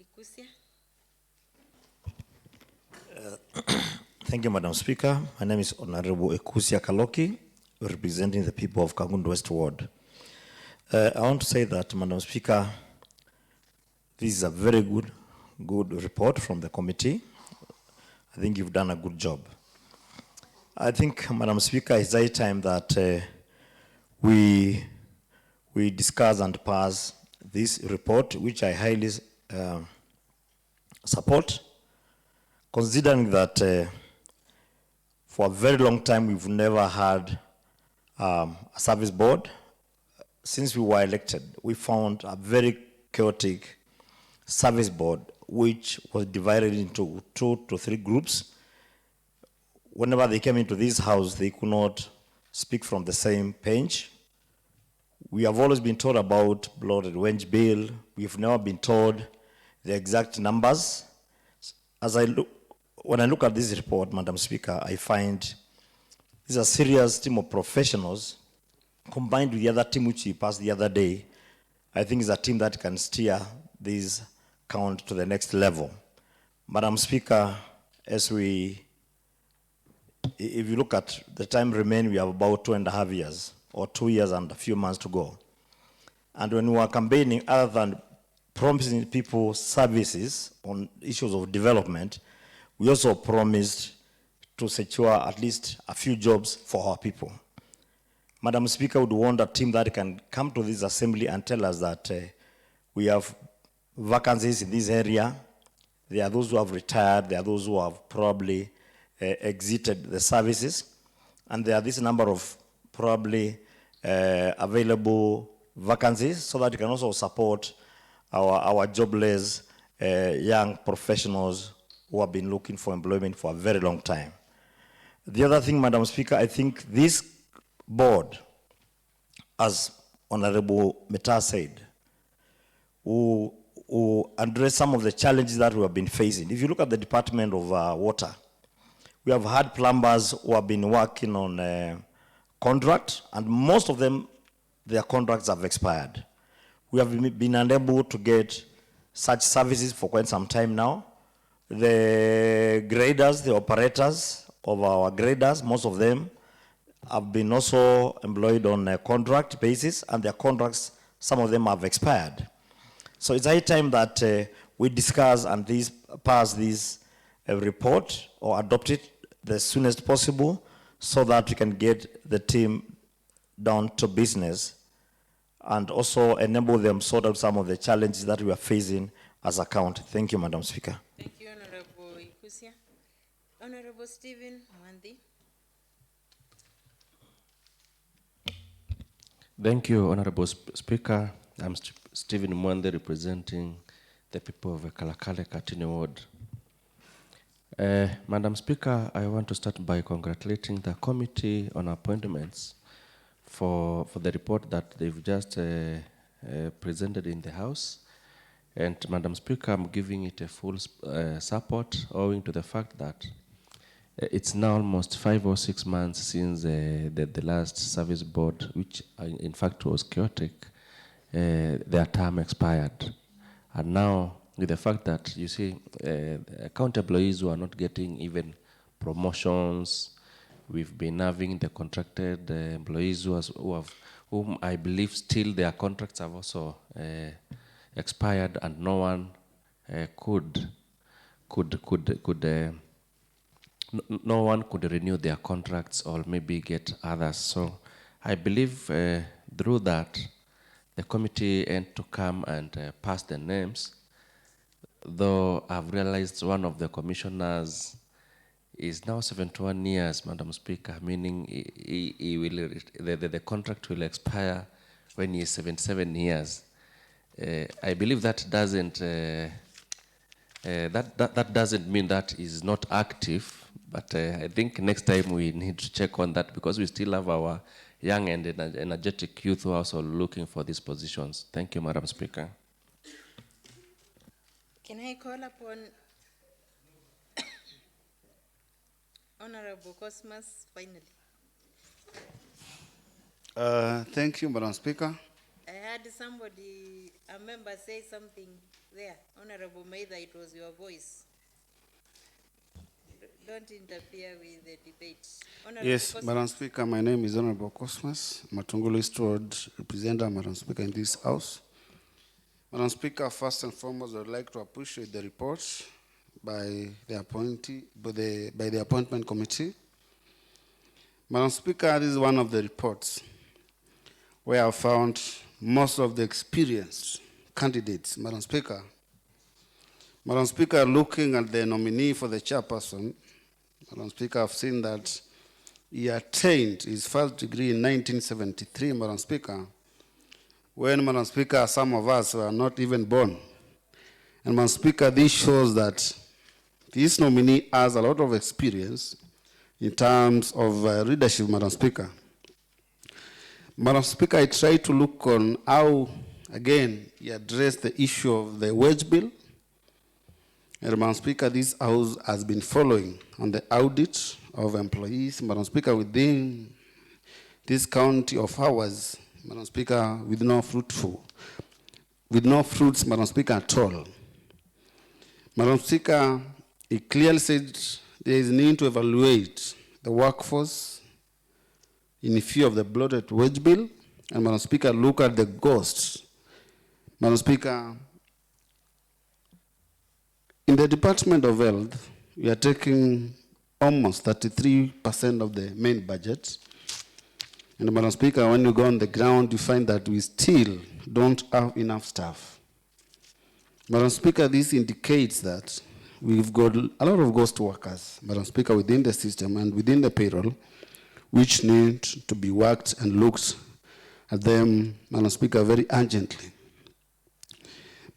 Ikusia.
Thank you, Madam Speaker. My name is Honorable Ekusia Kaloki, representing the people of Kangundu West Ward. I want to say that, Madam Speaker, this is a very good report from the committee. I think you've done a good job. I think, Madam Speaker, it's high time that we discuss and pass this report, which I highly support, considering that for a very long time we've never had a service board. Since we were elected, we found a very chaotic service board, which was divided into 2 to 3 groups. Whenever they came into this house, they could not speak from the same page. We have always been told about bloated wage bill. We've never been told the exact numbers. When I look at this report, Madam Speaker, I find this is a serious team of professionals combined with the other team which we passed the other day. I think it's a team that can steer this count to the next level. Madam Speaker, if you look at the time remaining, we have about 2.5 years, or 2 years and a few months to go. And when we are campaigning, other than promising people services on issues of development, we also promised to secure at least a few jobs for our people. Madam Speaker, would want a team that can come to this assembly and tell us that we have vacancies in this area. There are those who have retired, there are those who have probably exited the services, and there are this number of probably available vacancies, so that we can also support our jobless young professionals who have been looking for employment for a very long time. The other thing, Madam Speaker, I think this board, as Honorable Meta said, who address some of the challenges that we have been facing. If you look at the Department of Water, we have had plumbers who have been working on contract, and most of them, their contracts have expired. We have been unable to get such services for quite some time now. The graders, the operators of our graders, most of them have been also employed on a contract basis, and their contracts, some of them have expired. So it's high time that we discuss and pass this report or adopt it the soonest possible, so that we can get the team down to business and also enable them sort out some of the challenges that we are facing as a county. Thank you, Madam Speaker.
Thank you, Honorable Ikusia. Honorable Stephen Mwandi.
Thank you, Honorable Speaker. I'm Stephen Mwande, representing the people of Kalakale Katini Ward. Madam Speaker, I want to start by congratulating the Committee on Appointments for the report that they've just presented in the House. And Madam Speaker, I'm giving it a full support, owing to the fact that it's now almost 5 or 6 months since the last service board, which in fact was chaotic, their term expired. And now, with the fact that, you see, county employees who are not getting even promotions, we've been having the contracted employees whom I believe still their contracts have also expired, and no one no one could renew their contracts or maybe get others. So I believe through that, the committee aimed to come and pass the names, though I've realized one of the commissioners is now 71 years, Madam Speaker, meaning he will, the contract will expire when he is 77 years. I believe that doesn't that doesn't mean that he's not active, but I think next time we need to check on that, because we still have our young and energetic youth who are also looking for these positions. Thank you, Madam Speaker.
Can I call upon Honorable Cosmas finally?
Thank you, Madam Speaker.
I heard somebody, a member, say something there. Honorable, maybe it was your voice. Don't interfere with the debate. Honorable
Yes,
Cosmas.
Madam Speaker, my name is Honorable Cosmas, Matungulu East Road representative, Madam Speaker, in this House. Madam Speaker, first and foremost, I would like to appreciate the report by the appointment committee. Madam Speaker, this is one of the reports where I found most of the experienced candidates, Madam Speaker. Madam Speaker, looking at the nominee for the chairperson, Madam Speaker, I've seen that he attained his first degree in 1973, Madam Speaker, when, Madam Speaker, some of us were not even born. And Madam Speaker, this shows that this nominee has a lot of experience in terms of leadership, Madam Speaker. Madam Speaker, I tried to look on how, again, he addressed the issue of the wage bill. And Madam Speaker, this House has been following on the audit of employees, Madam Speaker, within this county of ours, Madam Speaker, with no fruits, Madam Speaker, at all. Madam Speaker, he clearly said there is need to evaluate the workforce in view of the bloated wage bill, and Madam Speaker, look at the ghosts. Madam Speaker, in the Department of Health, we are taking almost 33% of the main budget. And Madam Speaker, when you go on the ground, you find that we still don't have enough staff. Madam Speaker, this indicates that we've got a lot of ghost workers, Madam Speaker, within the system and within the payroll, which need to be worked and looked at them, Madam Speaker, very urgently.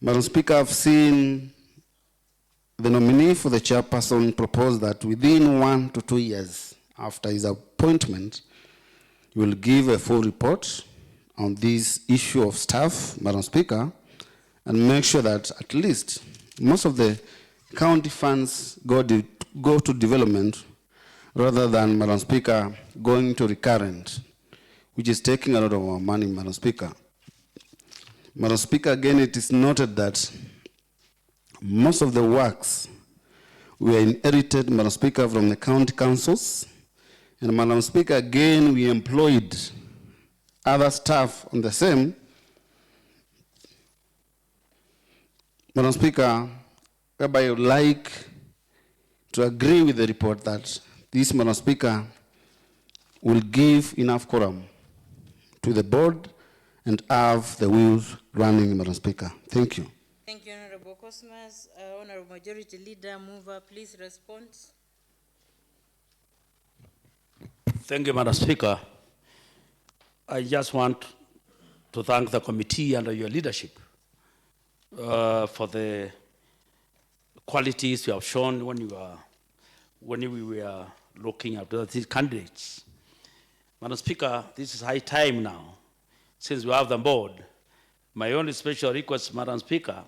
Madam Speaker, I've seen the nominee for the chairperson propose that within 1 to 2 years after his appointment, he will give a full report on this issue of staff, Madam Speaker, and make sure that at least most of the county funds go to development rather than, Madam Speaker, going to recurrent, which is taking a lot of our money, Madam Speaker. Madam Speaker, again, it is noted that most of the works were inherited, Madam Speaker, from the county councils. And Madam Speaker, again, we employed other staff on the same. Madam Speaker, whereby I would like to agree with the report that this, Madam Speaker, will give enough quorum to the board and have the wheels running, Madam Speaker. Thank you.
Thank you, Honorable Cosmas. Honorable Majority Leader, mover, please respond.
Thank you, Madam Speaker. I just want to thank the committee under your leadership for the qualities you have shown when we were looking at these candidates. Madam Speaker, this is high time now, since we have them board. My only special request, Madam Speaker,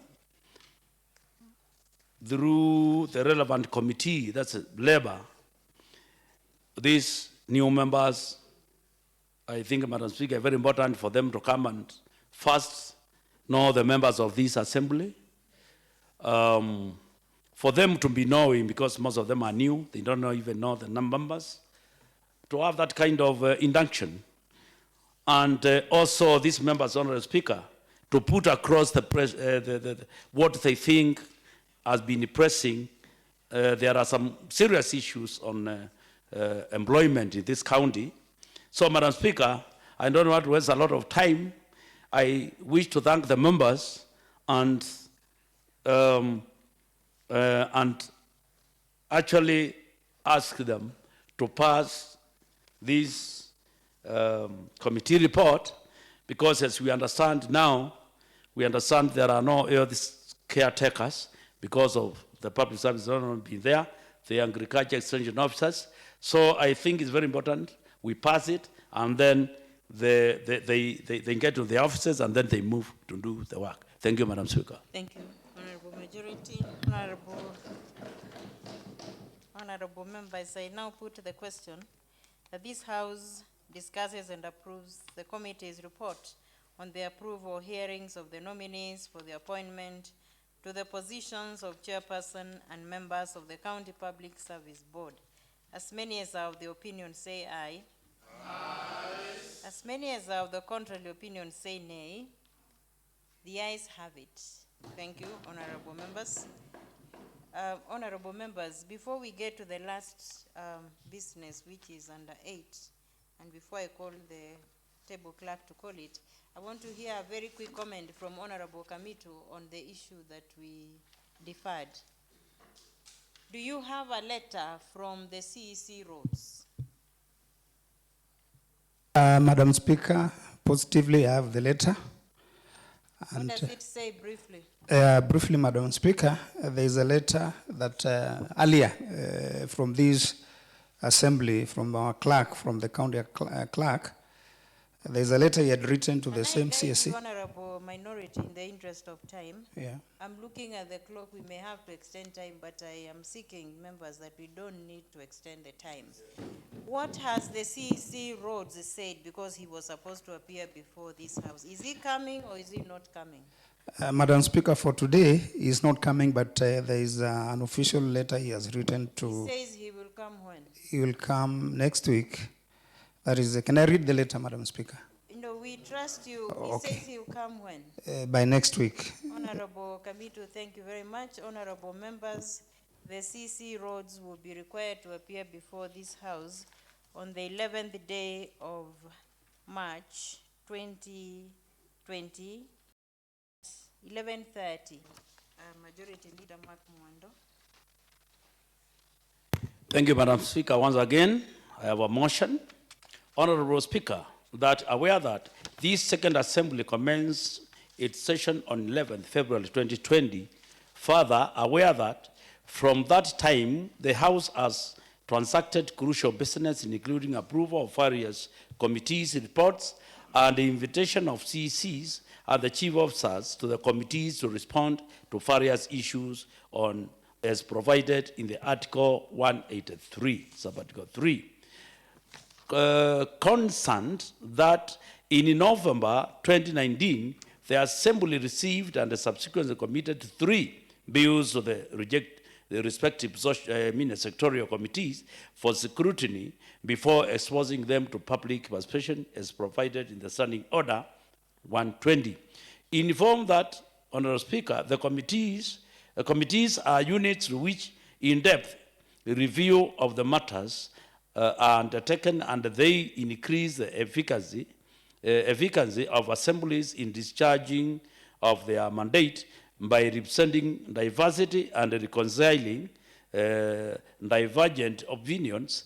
through the relevant committee, that's Labour, these new members, I think, Madam Speaker, very important for them to come and first know the members of this assembly. For them to be knowing, because most of them are new, they don't even know the members, to have that kind of induction. And also these members, Honorable Speaker, to put across what they think has been pressing. There are some serious issues on employment in this county. So, Madam Speaker, I don't want to waste a lot of time. I wish to thank the members and actually ask them to pass this committee report, because as we understand now, we understand there are no health caretakers because of the public service not being there, the agriculture extension officers. So I think it's very important we pass it, and then they get to the offices, and then they move to do the work. Thank you, Madam Speaker.
Thank you, Honorable Majority. Honorable members, I now put the question that this House discusses and approves the committee's report on the approval hearings of the nominees for the appointment to the positions of chairperson and members of the County Public Service Board. As many as are of the opinion say aye. Aye. As many as are of the contrary opinion say nay. The ayes have it. Thank you, honorable members. Honorable members, before we get to the last business, which is under 8, and before I call the table clerk to call it, I want to hear a very quick comment from Honorable Kamitu on the issue that we deferred. Do you have a letter from the CEC roads?
Madam Speaker, positively I have the letter.
What does it say briefly?
Briefly, Madam Speaker, there is a letter that earlier from this assembly, from our clerk, from the county clerk, there is a letter he had written to the same CSC.
Honorable Minority, in the interest of time,
Yeah.
I'm looking at the clock. We may have to extend time, but I am seeking members that we don't need to extend the time. What has the CEC roads said, because he was supposed to appear before this House? Is he coming or is he not coming?
Madam Speaker, for today, he is not coming, but there is an official letter he has written to.
He says he will come when?
He will come next week. That is, can I read the letter, Madam Speaker?
No, we trust you.
Okay.
He says he will come when?
By next week.
Honorable Kamitu, thank you very much. Honorable members, the CC roads will be required to appear before this House on the 11th day of March 2020, 11:30. Majority Leader Mark Mwando.
Thank you, Madam Speaker. Once again, I have a motion. Honorable Speaker, that aware that this second assembly commenced its session on 11th February 2020, further aware that from that time, the House has transacted crucial business, including approval of various committees' reports and the invitation of CECs and the chief officers to the committees to respond to various issues on as provided in the Article 183, Sub-Article 3. Concerned that in November 2019, the Assembly received and subsequently committed 3 bills to the respective sectorial committees for scrutiny before exposing them to public participation as provided in the Standing Order 120. Informed that, Honourable Speaker, the committees are units which in-depth review of the matters are undertaken, and they increase the efficacy of assemblies in discharging of their mandate by representing diversity and reconciling divergent opinions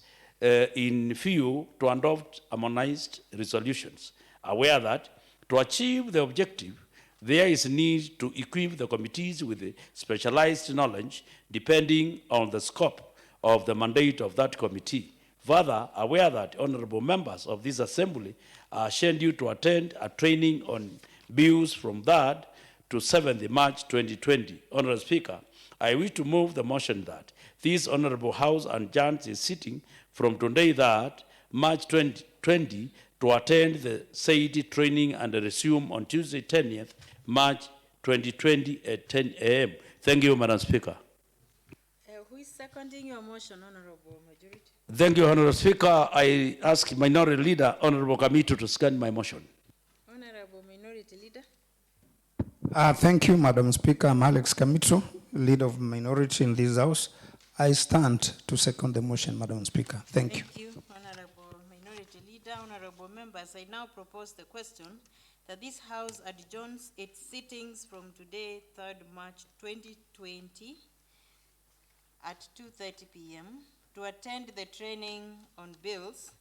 in view to adopt harmonized resolutions, aware that to achieve the objective, there is need to equip the committees with specialized knowledge depending on the scope of the mandate of that committee. Further, aware that honorable members of this assembly are scheduled to attend a training on bills from 3rd to 7th March 2020. Honorable Speaker, I wish to move the motion that this honorable House adjourns its sitting from today 3rd March 2020 to attend the said training and resume on Tuesday 10th March 2020 at 10 a.m. Thank you, Madam Speaker.
Who is seconding your motion, Honorable Majority?
Thank you, Honorable Speaker. I ask Minority Leader, Honorable Kamitu, to second my motion.
Honorable Minority Leader?
Thank you, Madam Speaker. I'm Alex Kamitro, Leader of Minority in this House. I stand to second the motion, Madam Speaker. Thank you.
Thank you, Honorable Minority Leader. Honorable members, I now propose the question that this House adjourns its sittings from today, 3rd March 2020 at 2:30 p.m. to attend the training on bills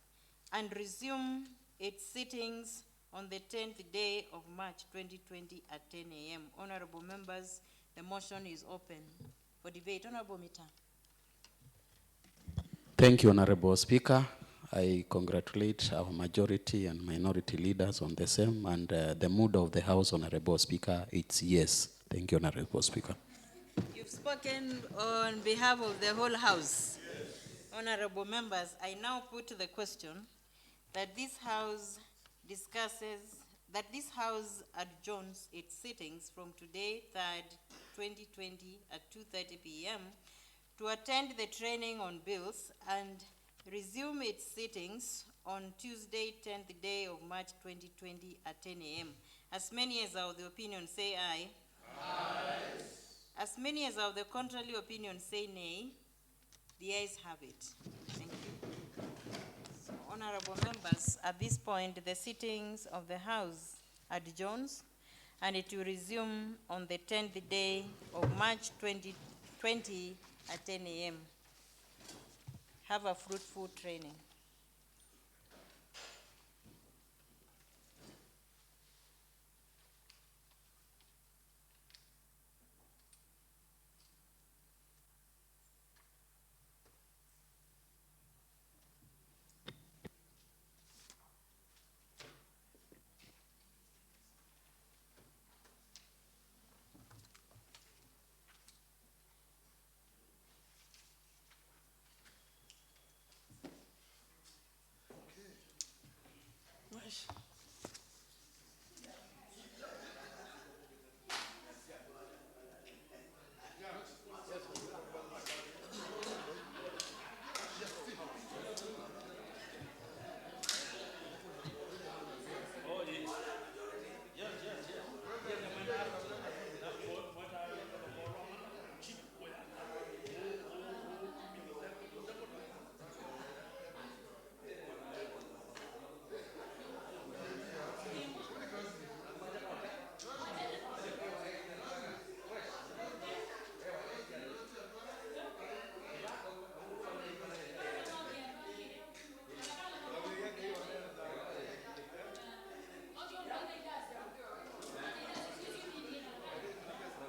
and resume its sittings on the 10th day of March 2020 at 10 a.m. Honorable members, the motion is open for debate. Honorable Mita.
Thank you, Honorable Speaker. I congratulate our majority and minority leaders on the same, and the mood of the House, Honorable Speaker, it's yes. Thank you, Honorable Speaker.
You've spoken on behalf of the whole House. Yes. Honorable members, I now put the question that this House adjourns its sittings from today, 3rd, 2020 at 2:30 p.m. to attend the training on bills and resume its sittings on Tuesday, 10th day of March 2020 at 10 a.m. As many as are of the opinion say aye. Aye. As many as are of the contrary opinion say nay. The ayes have it. Thank you. So, honorable members, at this point, the sittings of the House adjourns, and it will resume on the 10th day of March 2020 at 10 a.m. Have a fruitful training.